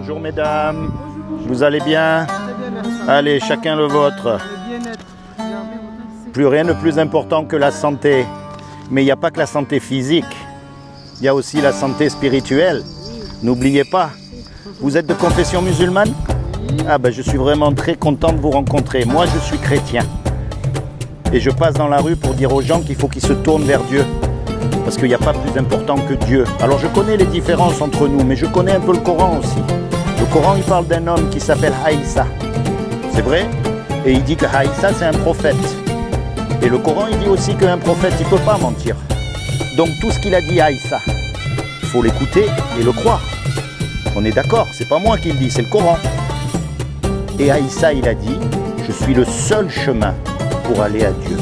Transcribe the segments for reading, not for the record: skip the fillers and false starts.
Bonjour mesdames, vous allez bien? Allez, chacun le vôtre. Plus rien de plus important que la santé. Mais il n'y a pas que la santé physique, il y a aussi la santé spirituelle. N'oubliez pas, vous êtes de confession musulmane? Ah ben je suis vraiment très content de vous rencontrer. Moi je suis chrétien. Et je passe dans la rue pour dire aux gens qu'il faut qu'ils se tournent vers Dieu. Parce qu'il n'y a pas plus important que Dieu. Alors je connais les différences entre nous, mais je connais un peu le Coran aussi. Le Coran, il parle d'un homme qui s'appelle Aïssa. C'est vrai? Et il dit que Aïssa, c'est un prophète. Et le Coran, il dit aussi qu'un prophète, il ne peut pas mentir. Donc tout ce qu'il a dit Aïssa, il faut l'écouter et le croire. On est d'accord, c'est pas moi qui le dis, c'est le Coran. Et Aïssa, il a dit, je suis le seul chemin pour aller à Dieu.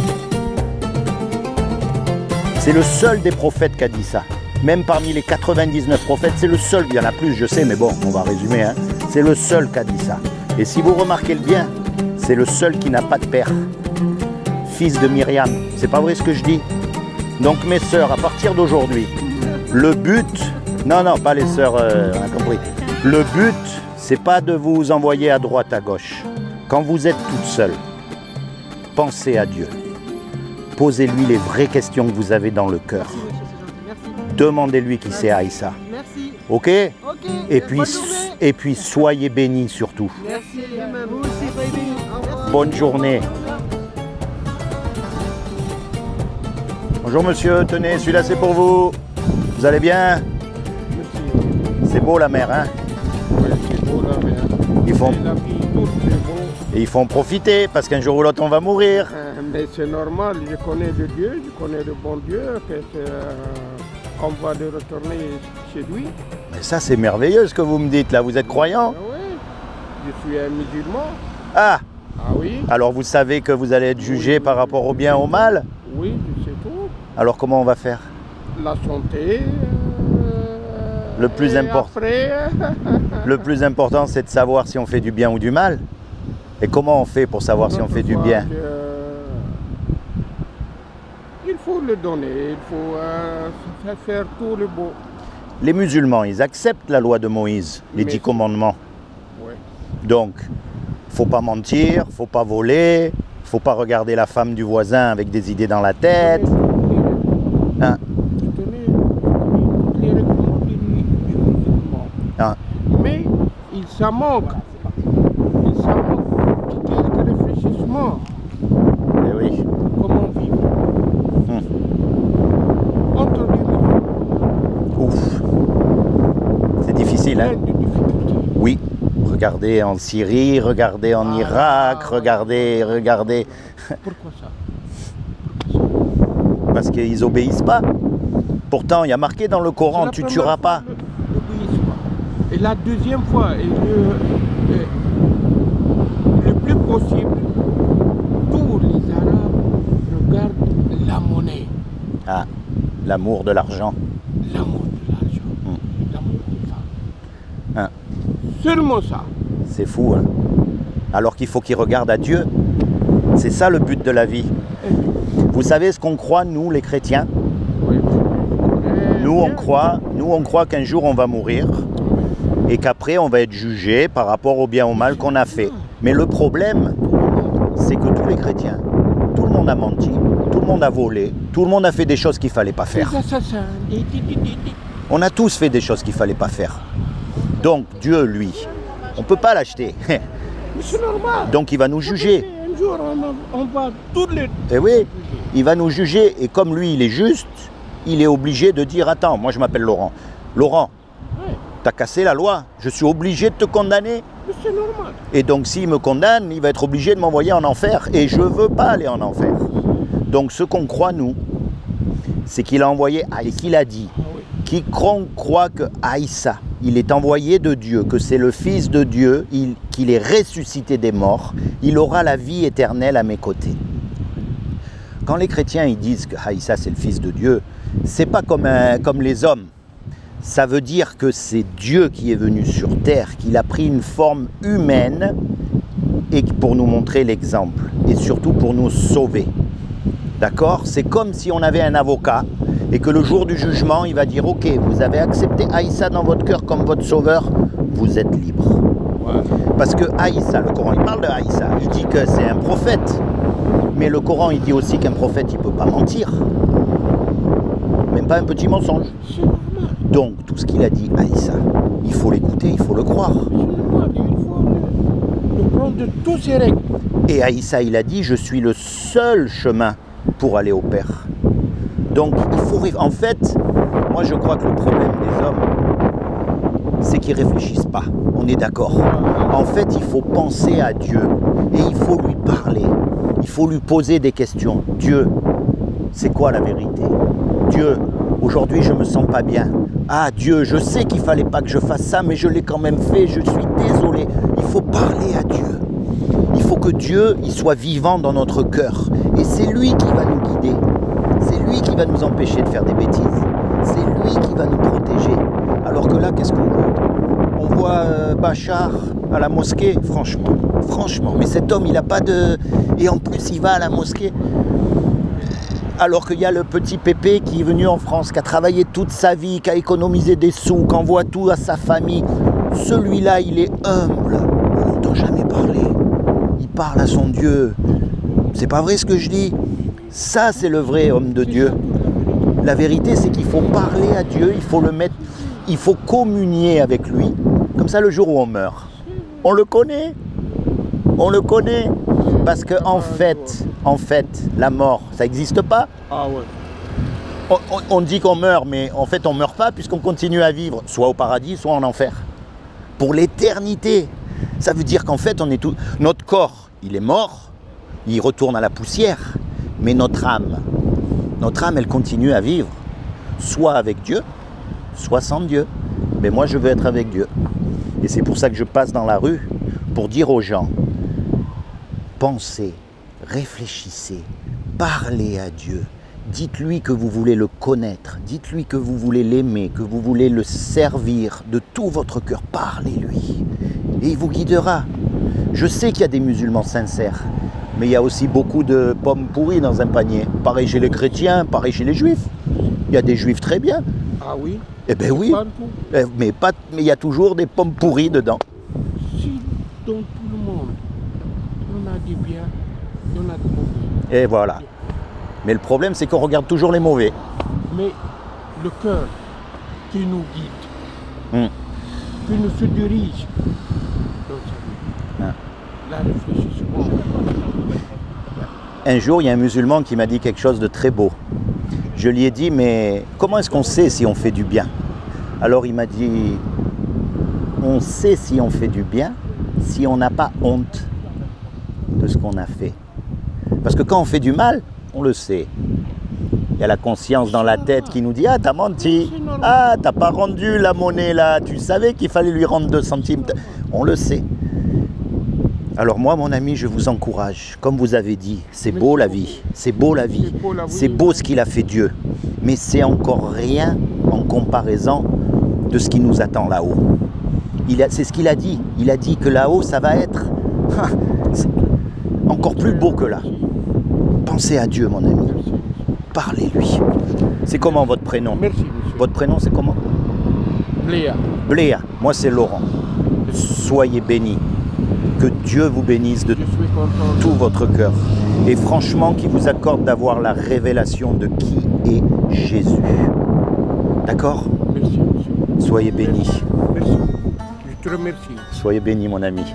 C'est le seul des prophètes qui a dit ça. Même parmi les 99 prophètes, c'est le seul. Il y en a plus, je sais, mais bon, on va résumer. Hein. C'est le seul qui a dit ça. Et si vous remarquez le bien, c'est le seul qui n'a pas de père. Fils de Myriam. C'est pas vrai ce que je dis? Donc mes sœurs, à partir d'aujourd'hui, le but... Non, non, pas les sœurs, on a compris. Le but, c'est pas de vous envoyer à droite, à gauche. Quand vous êtes toutes seules, pensez à Dieu. Posez-lui les vraies questions que vous avez dans le cœur. Demandez-lui qui c'est Aïssa. Merci. Ok? Et puis soyez bénis surtout. Merci. Vous aussi, soyez bénis. Bonne journée. Bonjour monsieur, tenez, celui-là c'est pour vous. Vous allez bien? C'est beau la mer, hein? Oui, c'est beau la mer. Ils font... La vie, tout est beau. Et il faut en profiter parce qu'un jour ou l'autre on va mourir. Mais c'est normal, je connais de Dieu, je connais le bon Dieu, qu'on va de retourner chez lui. Mais ça c'est merveilleux ce que vous me dites là, vous êtes croyant? Ah oui, je suis un musulman. Ah! Ah oui? Alors vous savez que vous allez être jugé par rapport au bien, au mal? Oui, je sais tout. Alors comment on va faire? La santé. Le plus important. Après... Le plus important c'est de savoir si on fait du bien ou du mal. Et comment on fait pour savoir si on fait du bien? Il faut le donner, il faut faire tout le beau. Les musulmans, ils acceptent la loi de Moïse, les 10 commandements. Oui. Donc, faut pas mentir, faut pas voler, faut pas regarder la femme du voisin avec des idées dans la tête. Hein? Je connais toutes les règlements du musulman. Hein? Mais ça manque. Il ça manque quelques réfléchissements. Eh oui. Comment vivre? Entre les deux. Ouf. C'est difficile, hein? Plein de difficultés. Oui. Regardez en Syrie, regardez en Irak, regardez. Pourquoi ça? Parce qu'ils obéissent pas. Pourtant, il y a marqué dans le Coran, tu tueras pas. N'obéissent pas. Et la deuxième fois, le plus possible, tous les Arabes regardent la monnaie. Ah, l'amour de l'argent. L'amour de l'argent. L'amour des femmes. Hein. Seulement ça. C'est fou, hein? Alors qu'il faut qu'ils regardent à Dieu. C'est ça le but de la vie. Vous savez ce qu'on croit, nous, les chrétiens? Oui. Nous, on croit qu'un jour, on va mourir et qu'après, on va être jugé par rapport au bien ou au mal qu'on a fait. Mais le problème, c'est que tous les chrétiens, tout le monde a menti, tout le monde a volé, tout le monde a fait des choses qu'il ne fallait pas faire. On a tous fait des choses qu'il ne fallait pas faire. Donc, Dieu, lui, on ne peut pas l'acheter. Mais c'est normal. Donc, il va nous juger. Un jour, on va tous les... Eh oui, il va nous juger. Et comme lui, il est juste, il est obligé de dire, attends, moi je m'appelle Laurent. Laurent, t'as cassé la loi, je suis obligé de te condamner. Mais c'est normal. Et donc s'il me condamne, il va être obligé de m'envoyer en enfer. Et je ne veux pas aller en enfer. Donc ce qu'on croit, nous, c'est qu'il a envoyé, et qu'il a dit, quiconque croit que Aïssa, il est envoyé de Dieu, que c'est le Fils de Dieu, qu'il est ressuscité des morts, il aura la vie éternelle à mes côtés. Quand les chrétiens ils disent que Aïssa c'est le Fils de Dieu, c'est pas comme les hommes. Ça veut dire que c'est Dieu qui est venu sur terre, qu'il a pris une forme humaine et pour nous montrer l'exemple et surtout pour nous sauver. D'accord? C'est comme si on avait un avocat et que le jour du jugement, il va dire « Ok, vous avez accepté Aïssa dans votre cœur comme votre sauveur, vous êtes libre. Voilà. Parce que Aïssa, le Coran, il parle de Aïssa, il dit que c'est un prophète. Mais le Coran, il dit aussi qu'un prophète, il ne peut pas mentir. Même pas un petit mensonge. C'est normal. Donc, tout ce qu'il a dit Aïssa, il faut l'écouter, il faut le croire. C'est normal. Il faut le prendre de tous ses règles. Et Aïssa, il a dit, je suis le seul chemin pour aller au Père. Donc, il faut... En fait, moi, je crois que le problème des hommes, c'est qu'ils ne réfléchissent pas. On est d'accord. En fait, il faut penser à Dieu. Et il faut lui parler. Il faut lui poser des questions. Dieu, c'est quoi la vérité? Dieu, aujourd'hui, je ne me sens pas bien. Ah, Dieu, je sais qu'il ne fallait pas que je fasse ça, mais je l'ai quand même fait. Je suis désolé. Il faut parler à Dieu. Il faut que Dieu il soit vivant dans notre cœur. Et c'est lui qui va nous guider. C'est lui qui va nous empêcher de faire des bêtises. C'est lui qui va nous protéger. Alors que là, qu'est-ce qu'on voit? On voit Bachar à la mosquée, franchement. Mais cet homme, il n'a pas de... Et en plus, il va à la mosquée. Alors qu'il y a le petit Pépé qui est venu en France, qui a travaillé toute sa vie, qui a économisé des sous, qui envoie tout à sa famille. Celui-là, il est humble. On n'entend jamais parler. Il parle à son Dieu. C'est pas vrai ce que je dis? Ça, c'est le vrai homme de Dieu. La vérité, c'est qu'il faut parler à Dieu, il faut le mettre, il faut communier avec lui. Comme ça, le jour où on meurt, on le connaît. On le connaît. Parce que en fait, la mort, ça n'existe pas. Ah ouais. On dit qu'on meurt, mais en fait, on ne meurt pas puisqu'on continue à vivre, soit au paradis, soit en enfer. Pour l'éternité. Ça veut dire qu'en fait, on est tout... Notre corps, il est mort, il retourne à la poussière, mais notre âme, elle continue à vivre, soit avec Dieu, soit sans Dieu. Mais moi, je veux être avec Dieu. Et c'est pour ça que je passe dans la rue pour dire aux gens, pensez, réfléchissez, parlez à Dieu. Dites-lui que vous voulez le connaître, dites-lui que vous voulez l'aimer, que vous voulez le servir de tout votre cœur. Parlez-lui et il vous guidera. Je sais qu'il y a des musulmans sincères, mais il y a aussi beaucoup de pommes pourries dans un panier. Pareil chez les chrétiens, pareil chez les juifs. Il y a des juifs très bien. Ah oui? Eh bien oui, mais il y a toujours des pommes pourries dedans. Si dans tout le monde, on a du bien, on a du mauvais. Et voilà. Mais le problème, c'est qu'on regarde toujours les mauvais. Mais le cœur qui nous guide, qui nous se dirige dans sa vie, la réfléchissement. Un jour, il y a un musulman qui m'a dit quelque chose de très beau. Je lui ai dit, mais comment est-ce qu'on sait si on fait du bien? Alors il m'a dit, on sait si on fait du bien si on n'a pas honte de ce qu'on a fait. Parce que quand on fait du mal, on le sait. Il y a la conscience dans la tête qui nous dit, ah, t'as menti, ah, t'as pas rendu la monnaie là, tu savais qu'il fallait lui rendre 2 centimes. On le sait. Alors moi, mon ami, je vous encourage, comme vous avez dit, c'est beau la vie, c'est beau la vie, c'est beau ce qu'il a fait Dieu, mais c'est encore rien en comparaison de ce qui nous attend là-haut. C'est ce qu'il a dit, il a dit que là-haut, ça va être encore plus beau que là. Pensez à Dieu, mon ami, parlez-lui. C'est comment votre prénom? Merci, monsieur. Votre prénom, c'est comment? Bléa. Bléa, moi c'est Laurent. Soyez bénis. Que Dieu vous bénisse de tout votre cœur. Et franchement, qu'il vous accorde d'avoir la révélation de qui est Jésus. D'accord? Merci, monsieur. Soyez bénis. Merci. Je te remercie. Soyez bénis, mon ami. Merci.